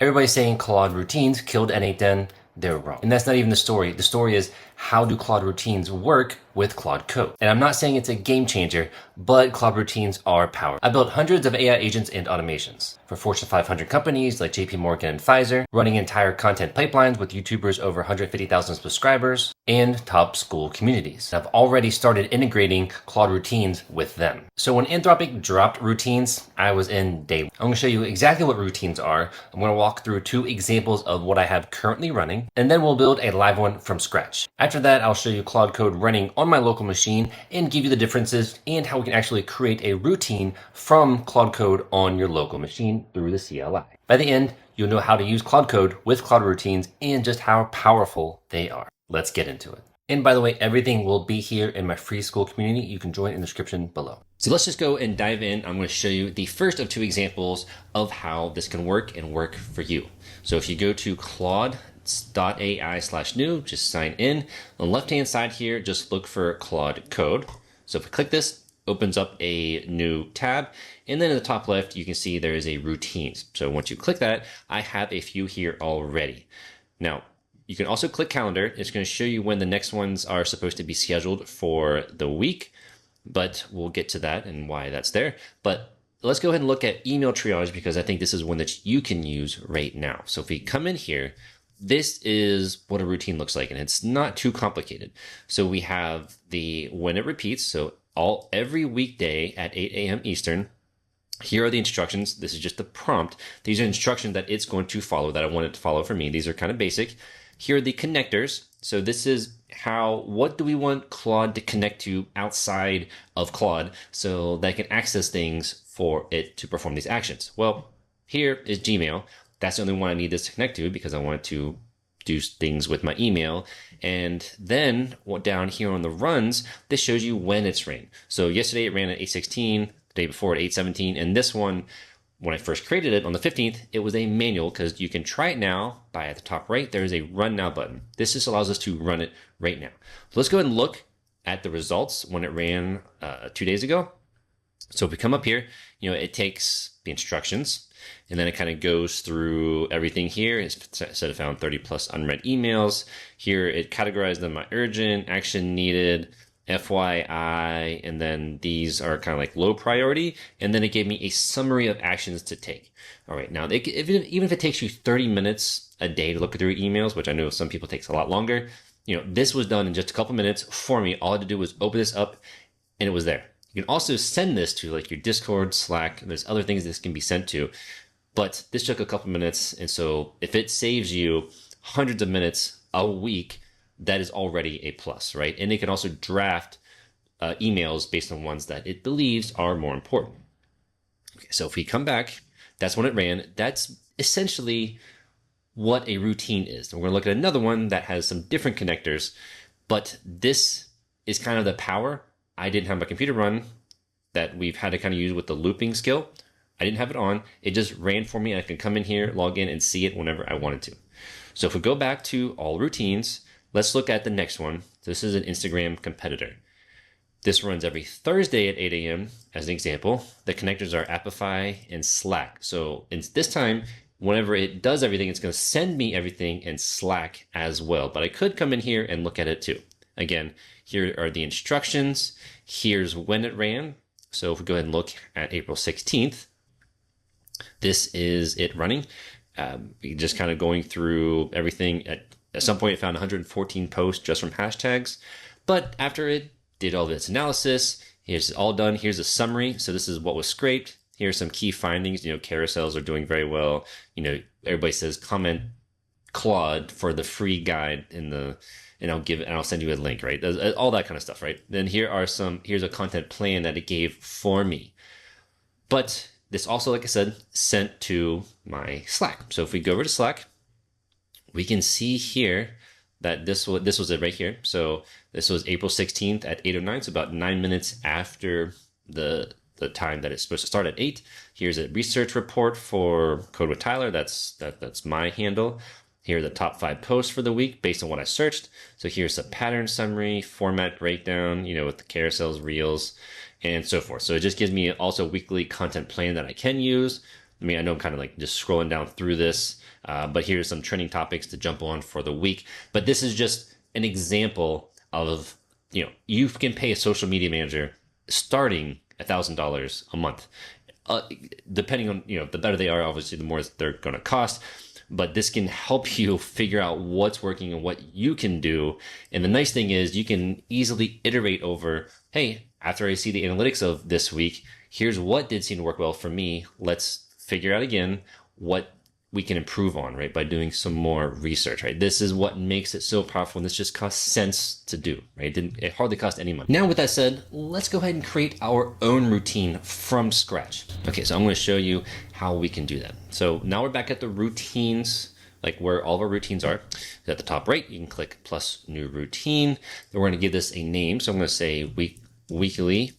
Everybody's saying Claude Routines killed N8N. They're wrong. And that's not even the story. The story is, how do Claude Routines work with Claude Code? And I'm not saying it's a game changer, but Claude Routines are powerful. I built hundreds of AI agents and automations for Fortune 500 companies like JP Morgan and Pfizer, running entire content pipelines with YouTubers over 150,000 subscribers, and top school communities. I've already started integrating Claude Routines with them. So when Anthropic dropped Routines, I was in day one. I'm going to show you exactly what Routines are. I'm going to walk through 2 examples of what I have currently running, and then we'll build a live one from scratch. After that, I'll show you Claude Code running on my local machine and give you the differences and how we can actually create a routine from Claude Code on your local machine through the CLI. By the end, you'll know how to use Claude Code with Claude Routines and just how powerful they are. Let's get into it. And by the way, everything will be here in my free school community. You can join in the description below. So let's just go and dive in. I'm going to show you the first of 2 examples of how this can work and work for you. So if you go to claude.ai/new, just sign in. On the left-hand side here, just look for Claude Code. So if we click this, opens up a new tab. And then in the top left, you can see there is a routines. So once you click that, I have a few here already. Now, you can also click calendar. It's going to show you when the next ones are supposed to be scheduled for the week, but we'll get to that and why that's there. But let's go ahead and look at email triage, because I think this is one that you can use right now. So if we come in here, this is what a routine looks like, and it's not too complicated. So we have the when it repeats. So every weekday at 8 a.m. Eastern, here are the instructions. This is just the prompt. These are instructions that it's going to follow, that I want it to follow for me. These are kind of basic. Here are the connectors. So this is what do we want Claude to connect to outside of Claude so that I can access things for it to perform these actions? Well, here is Gmail. That's the only one I need this to connect to, because I want to do things with my email. And then down here on the runs, this shows you when it's ran. So yesterday it ran at 8:16, the day before at 8:17, and this one, when I first created it on the 15th, it was a manual, because you can try it now by at the top right, there is a run now button. This just allows us to run it right now. So let's go ahead and look at the results when it ran 2 days ago. So if we come up here, it takes the instructions, and then it kind of goes through everything here. It said it found 30 plus unread emails. Here it categorized them by urgent, action needed, FYI, and then these are kind of like low priority. And then it gave me a summary of actions to take. All right, now even if it takes you 30 minutes a day to look through emails, which I know some people takes a lot longer, this was done in just a couple minutes for me. All I had to do was open this up and it was there. You can also send this to like your Discord, Slack. There's other things this can be sent to, but this took a couple minutes. And so if it saves you hundreds of minutes a week, that is already a plus, right? And it can also draft emails based on ones that it believes are more important. Okay, so if we come back, that's when it ran. That's essentially what a routine is. And we're going to look at another one that has some different connectors, but this is kind of the power. I didn't have my computer run that we've had to kind of use with the looping skill. I didn't have it on. It just ran for me. I can come in here, log in, and see it whenever I wanted to. So if we go back to all routines, let's look at the next one. This is an Instagram competitor. This runs every Thursday at 8 a.m. as an example. The connectors are Apify and Slack. So this time, whenever it does everything, it's going to send me everything in Slack as well. But I could come in here and look at it too. Again, here are the instructions. Here's when it ran. So if we go ahead and look at April 16th, this is it running. Just kind of going through everything. At some point, it found 114 posts just from hashtags. But after it did all this analysis, here's all done. Here's a summary. So this is what was scraped. Here's some key findings. Carousels are doing very well. Everybody says comment Claude for the free guide and I'll send you a link, right? All that kind of stuff, right? Then here's a content plan that it gave for me. But this also, like I said, sent to my Slack. So if we go over to Slack, we can see here that this was it right here. So this was April 16th at 8:09, so about 9 minutes after the time that it's supposed to start at 8. Here's a research report for Code with Tyler. That's my handle. Here are the top 5 posts for the week based on what I searched. So here's a pattern summary, format breakdown, with the carousels, reels, and so forth. So it just gives me also a weekly content plan that I can use. I mean, I know I'm kind of like just scrolling down through this, but here's some trending topics to jump on for the week. But this is just an example of, you can pay a social media manager starting $1,000 a month. Depending on, the better they are, obviously, the more they're going to cost. But this can help you figure out what's working and what you can do. And the nice thing is you can easily iterate over, hey, after I see the analytics of this week, here's what did seem to work well for me. Let's figure out again what we can improve on, right? By doing some more research, right? This is what makes it so powerful. And this just costs cents to do, right? It hardly cost any money. Now, with that said, let's go ahead and create our own routine from scratch. Okay, so I'm going to show you how we can do that. So now we're back at the routines, like where all of our routines are. At the top right, you can click plus new routine. Then we're going to give this a name. So I'm going to say weekly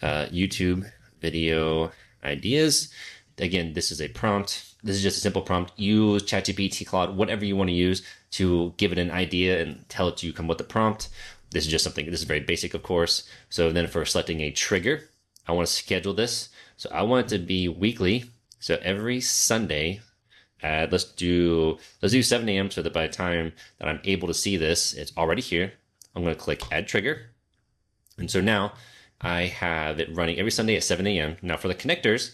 YouTube video ideas. Again, this is a prompt. This is just a simple prompt. Use ChatGPT, Claude, whatever you want to use to give it an idea and tell it to come with the prompt. This is just something, this is very basic, of course. So then for selecting a trigger, I want to schedule this. So I want it to be weekly. So every Sunday, let's do 7 a.m. so that by the time that I'm able to see this, it's already here. I'm going to click add trigger. And so now I have it running every Sunday at 7 a.m. Now for the connectors,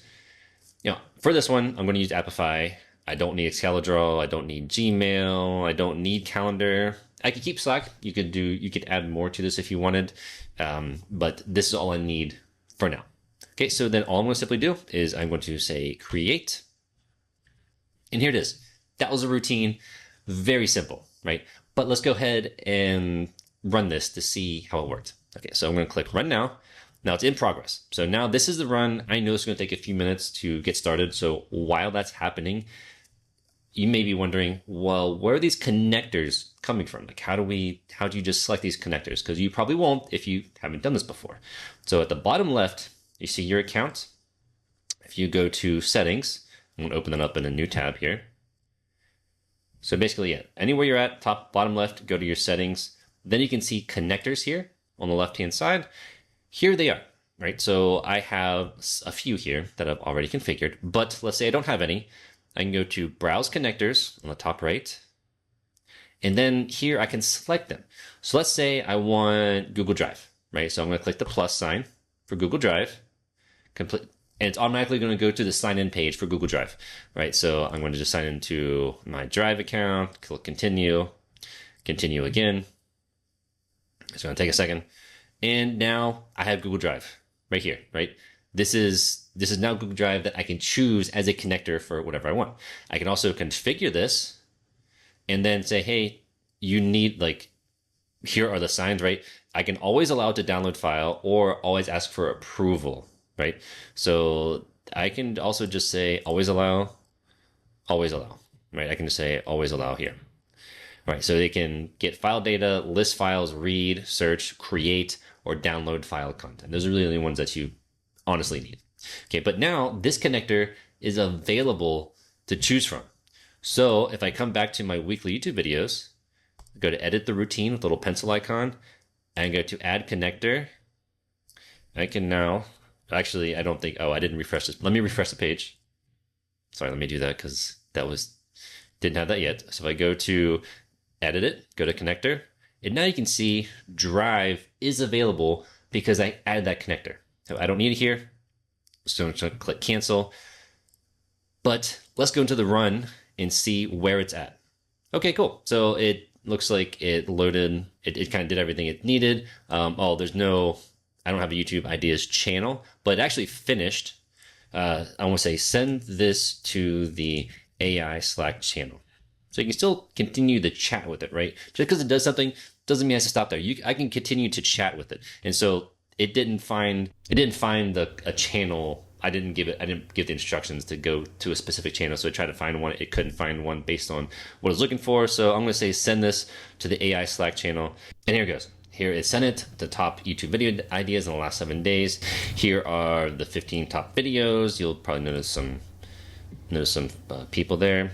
for this one, I'm going to use Apify. I don't need Excalibur. I don't need Gmail. I don't need calendar. I could keep Slack. You could add more to this if you wanted. But this is all I need for now. Okay, so then all I'm going to simply do is I'm going to say create. And here it is. That was a routine. Very simple, right? But let's go ahead and run this to see how it worked. Okay, so I'm going to click run now. Now it's in progress. So now this is the run. I know it's going to take a few minutes to get started. So while that's happening, you may be wondering, well, where are these connectors coming from? Like, how do you just select these connectors? Because you probably won't if you haven't done this before. So at the bottom left, you see your account. If you go to settings, I'm going to open that up in a new tab here. So basically, anywhere you're at, top, bottom left, go to your settings. Then you can see connectors here on the left-hand side. Here they are, right? So I have a few here that I've already configured, but let's say I don't have any. I can go to Browse Connectors on the top right, and then here I can select them. So let's say I want Google Drive, right? So I'm going to click the plus sign for Google Drive, and it's automatically going to go to the sign in page for Google Drive, right? So I'm going to just sign into my Drive account, click continue again. It's going to take a second. And now I have Google Drive right here, right? This is now Google Drive that I can choose as a connector for whatever I want. I can also configure this and then say, hey, you need, like, here are the signs, right? I can always allow it to download file or always ask for approval, right? So I can also just say always allow, right? I can just say always allow here. All right, so they can get file data, list files, read, search, create, or download file content. Those are really the only ones that you honestly need. Okay, but now this connector is available to choose from. So if I come back to my weekly YouTube videos, go to edit the routine with the little pencil icon, and go to add connector, I can now, actually, I don't think, I didn't refresh this. Let me refresh the page. Sorry, let me do that because didn't have that yet. So if I go to edit it, go to connector, and now you can see Drive is available because I added that connector. So I don't need it here, so I'm going to click cancel. But let's go into the run and see where it's at. Okay, cool. So it looks like it loaded, it kind of did everything it needed. I don't have a YouTube ideas channel, but it actually finished. I want to say send this to the AI Slack channel. So you can still continue to chat with it, right? Just because it does something doesn't mean it has to stop there. I can continue to chat with it. And so it didn't find a channel. I didn't give the instructions to go to a specific channel. So it tried to find one. It couldn't find one based on what it was looking for. So I'm going to say send this to the AI Slack channel. And here it goes. Here is send it to top YouTube video ideas in the last 7 days. Here are the 15 top videos. You'll probably notice some people there.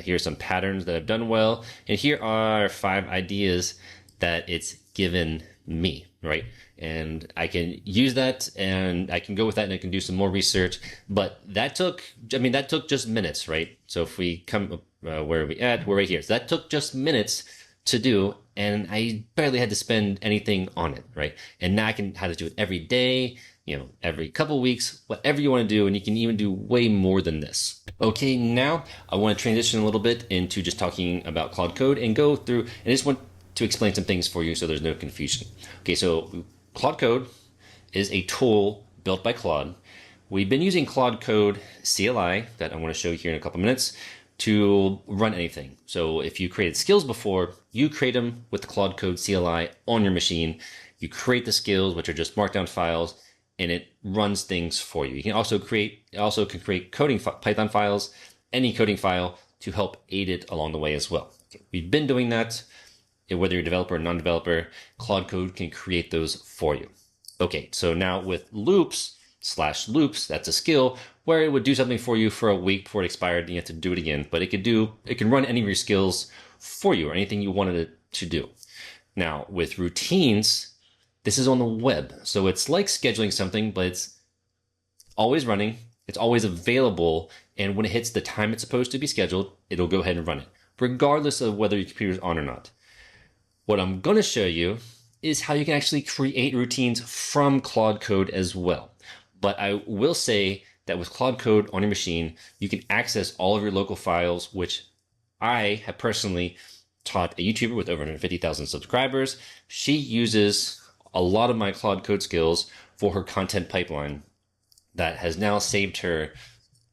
Here are some patterns that have done well. And here are 5 ideas that it's given me. right? And I can use that and I can go with that and I can do some more research. But that took just minutes, right? So if we come, where are we at? We're right here. So that took just minutes to do. And I barely had to spend anything on it, right? And now I can have to do it every day, every couple of weeks, whatever you want to do. And you can even do way more than this. Okay, now I want to transition a little bit into just talking about Claude Code and go through, and I just want to explain some things for you so there's no confusion. Okay, so Claude Code is a tool built by Claude. We've been using Claude Code CLI that I want to show you here in a couple minutes to run anything. So if you created skills before, you create them with the Claude Code CLI on your machine. You create the skills, which are just markdown files, and it runs things for you. You can also create coding Python files, any coding file to help aid it along the way as well. Okay, we've been doing that. Whether you're a developer or non-developer, Claude Code can create those for you. Okay, so now with loops, that's a skill where it would do something for you for a week before it expired and you have to do it again. But it can run any of your skills for you or anything you wanted it to do. Now with routines, this is on the web. So it's like scheduling something, but it's always running. It's always available. And when it hits the time it's supposed to be scheduled, it'll go ahead and run it, regardless of whether your computer's on or not. What I'm going to show you is how you can actually create routines from Claude Code as well. But I will say that with Claude Code on your machine, you can access all of your local files, which I have personally taught a YouTuber with over 150,000 subscribers. She uses a lot of my Claude Code skills for her content pipeline that has now saved her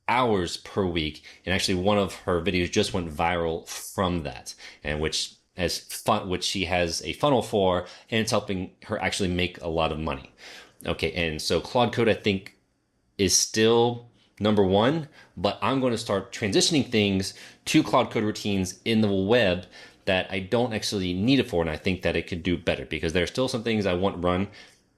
hours per week. And actually one of her videos just went viral from that, and which she has a funnel for, and it's helping her actually make a lot of money. Okay, and so Claude Code, I think, is still number one, but I'm going to start transitioning things to Claude Code Routines in the web that I don't actually need it for, and I think that it could do better, because there are still some things I want run,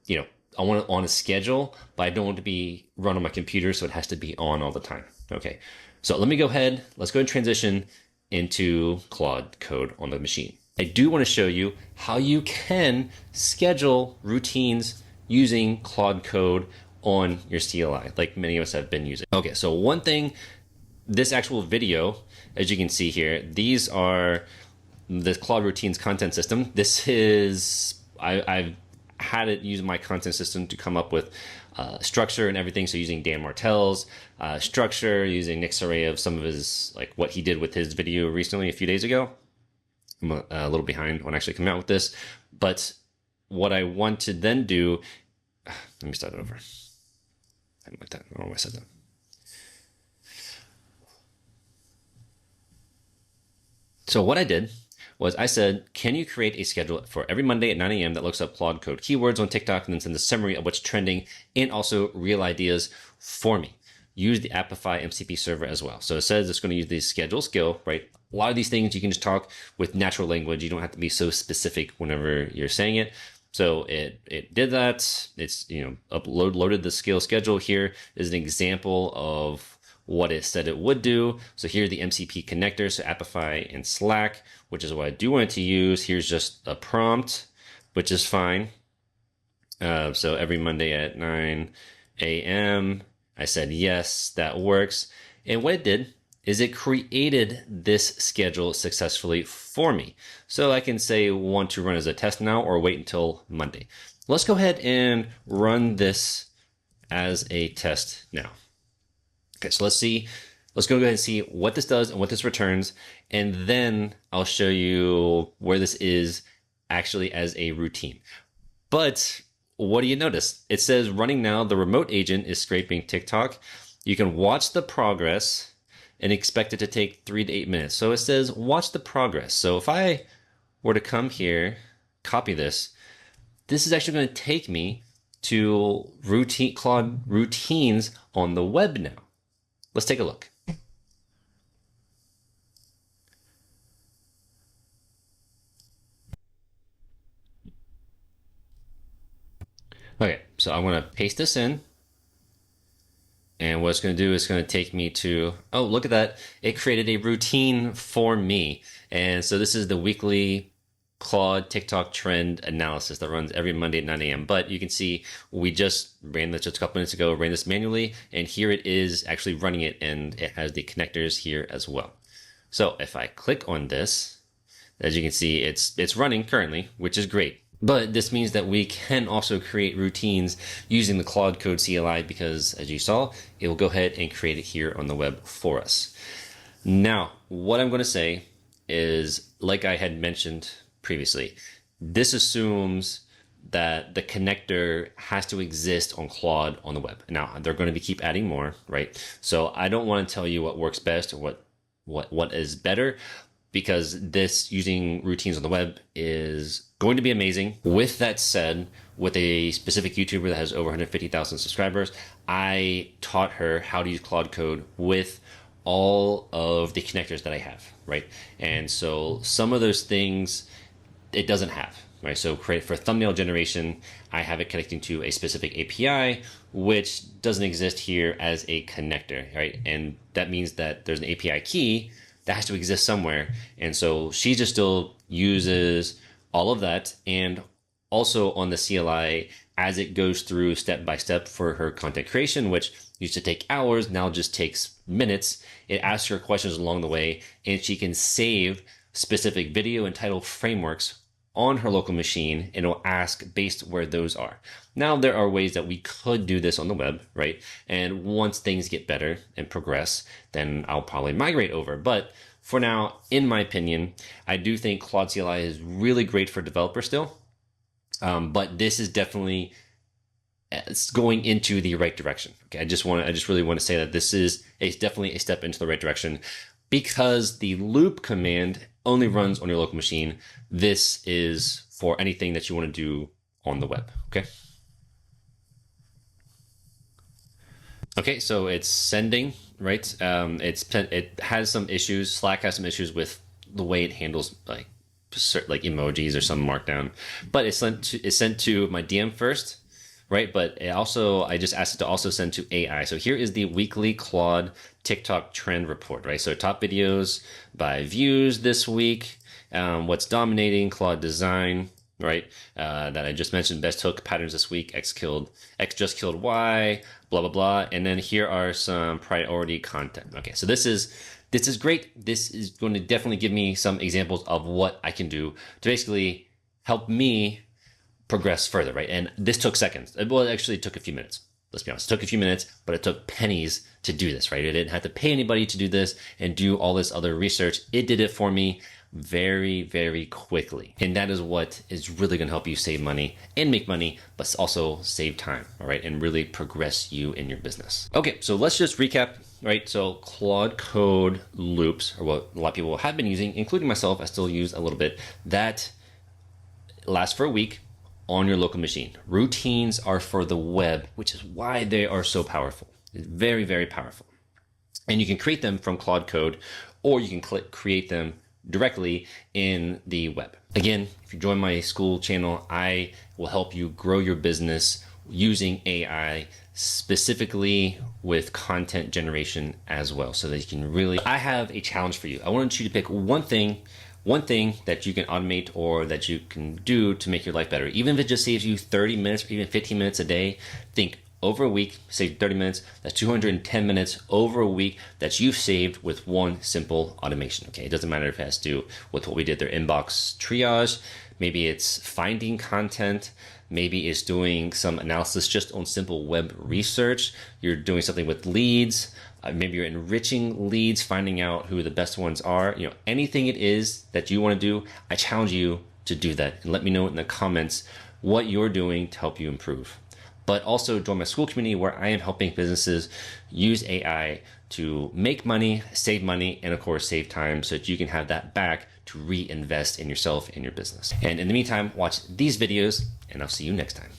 I want it on a schedule, but I don't want it to be run on my computer, so it has to be on all the time. Okay, so let's go ahead and transition into Claude Code on the machine. I do want to show you how you can schedule routines using Claude Code on your CLI, like many of us have been using. Okay, so one thing, this actual video, as you can see here, these are the Claude Routines content system. This is, I've had it use my content system to come up with structure and everything. So using Dan Martell's structure, using Nick's array of some of his, like what he did with his video recently, a few days ago. I'm a little behind on actually coming out with this, but what I want to then do, let me start it over. I don't know why I said that. So what I did was I said, can you create a schedule for every Monday at 9 a.m. that looks up Claude Code keywords on TikTok and then send a summary of what's trending and also real ideas for me. Use the Apify MCP server as well. So it says it's going to use the schedule skill, right? A lot of these things you can just talk with natural language. You don't have to be so specific whenever you're saying it. So it did that. It's, loaded the skill schedule. Here is an example of what it said it would do. So here are the MCP connectors, so Apify and Slack, which is what I do want to use. Here's just a prompt, which is fine. So every Monday at 9 a.m., I said, yes, that works. And what it did is it created this schedule successfully for me. So I can say want to run as a test now or wait until Monday. Let's go ahead and run this as a test now. Okay, so let's go ahead and see what this does and what this returns. And then I'll show you where this is actually as a routine. But what do you notice? It says running now, the remote agent is scraping TikTok. You can watch the progress and expect it to take 3 to 8 minutes. So it says watch the progress. So if I were to come here, copy this, this is actually going to take me to Claude Routines on the web now. Let's take a look. Okay, so I'm going to paste this in. And what it's going to do is going to take me to, oh, look at that. It created a routine for me. And so this is the weekly Claude TikTok trend analysis that runs every Monday at 9 a.m. But you can see we just ran this just a couple minutes ago, ran this manually, and here it is actually running it, and it has the connectors here as well. So if I click on this, as you can see, it's running currently, which is great. But this means that we can also create routines using the Claude Code CLI because, as you saw, it will go ahead and create it here on the web for us. Now, what I'm going to say is, like I had mentioned previously, this assumes that the connector has to exist on Claude on the web. Now, they're going to keep adding more, right? So I don't want to tell you what works best or what is better, because this using routines on the web is going to be amazing. With that said, with a specific YouTuber that has over 150,000 subscribers, I taught her how to use Claude Code with all of the connectors that I have, right? And so some of those things it doesn't have, right? So for thumbnail generation, I have it connecting to a specific API, which doesn't exist here as a connector, right? And that means that there's an API key that has to exist somewhere. And so she just still uses all of that. And also on the CLI, as it goes through step by step for her content creation, which used to take hours, now just takes minutes. It asks her questions along the way, and she can save specific video and title frameworks on her local machine, and it'll ask based where those are. Now, there are ways that we could do this on the web, right? And once things get better and progress, then I'll probably migrate over. But for now, in my opinion, I do think Claude CLI is really great for developers still. But this is definitely it's going into the right direction. Okay, I just really want to say that this is definitely a step into the right direction, because the loop command only runs on your local machine. This is for anything that you want to do on the web. Okay. Okay, so it's sending, right? It has some issues. Slack has some issues with the way it handles like emojis or some markdown, but it's sent to my DM first, right? But I just asked it to also send to AI. So here is the weekly Claude TikTok trend report, right? So top videos by views this week, what's dominating, Claude design, right? That I just mentioned, best hook patterns this week, X just killed Y, blah, blah, blah. And then here are some priority content. Okay, so this is great. This is going to definitely give me some examples of what I can do to basically help me progress further, right? And this took seconds. Well, it actually took a few minutes. Let's be honest. It took a few minutes, but it took pennies to do this, right? I didn't have to pay anybody to do this and do all this other research. It did it for me very, very quickly. And that is what is really going to help you save money and make money, but also save time, all right? And really progress you in your business. Okay, so let's just recap, right? So Claude Code loops, or what a lot of people have been using, including myself, I still use a little bit, that lasts for a week on your local machine. Routines are for the web, which is why they are so powerful. It's very, very powerful. And you can create them from Claude Code, or you can create them directly in the web. Again, if you join my school channel, I will help you grow your business using AI, specifically with content generation as well, so that you can really... I have a challenge for you. I want you to pick one thing that you can automate or that you can do to make your life better. Even if it just saves you 30 minutes or even 15 minutes a day, think over a week, save 30 minutes, that's 210 minutes over a week that you've saved with one simple automation, okay? It doesn't matter if it has to do with what we did there, inbox triage, maybe it's finding content, maybe it's doing some analysis just on simple web research, you're doing something with leads, maybe you're enriching leads, finding out who the best ones are, anything it is that you want to do, I challenge you to do that. And let me know in the comments what you're doing to help you improve. But also join my school community where I am helping businesses use AI to make money, save money, and of course, save time so that you can have that back to reinvest in yourself and your business. And in the meantime, watch these videos, and I'll see you next time.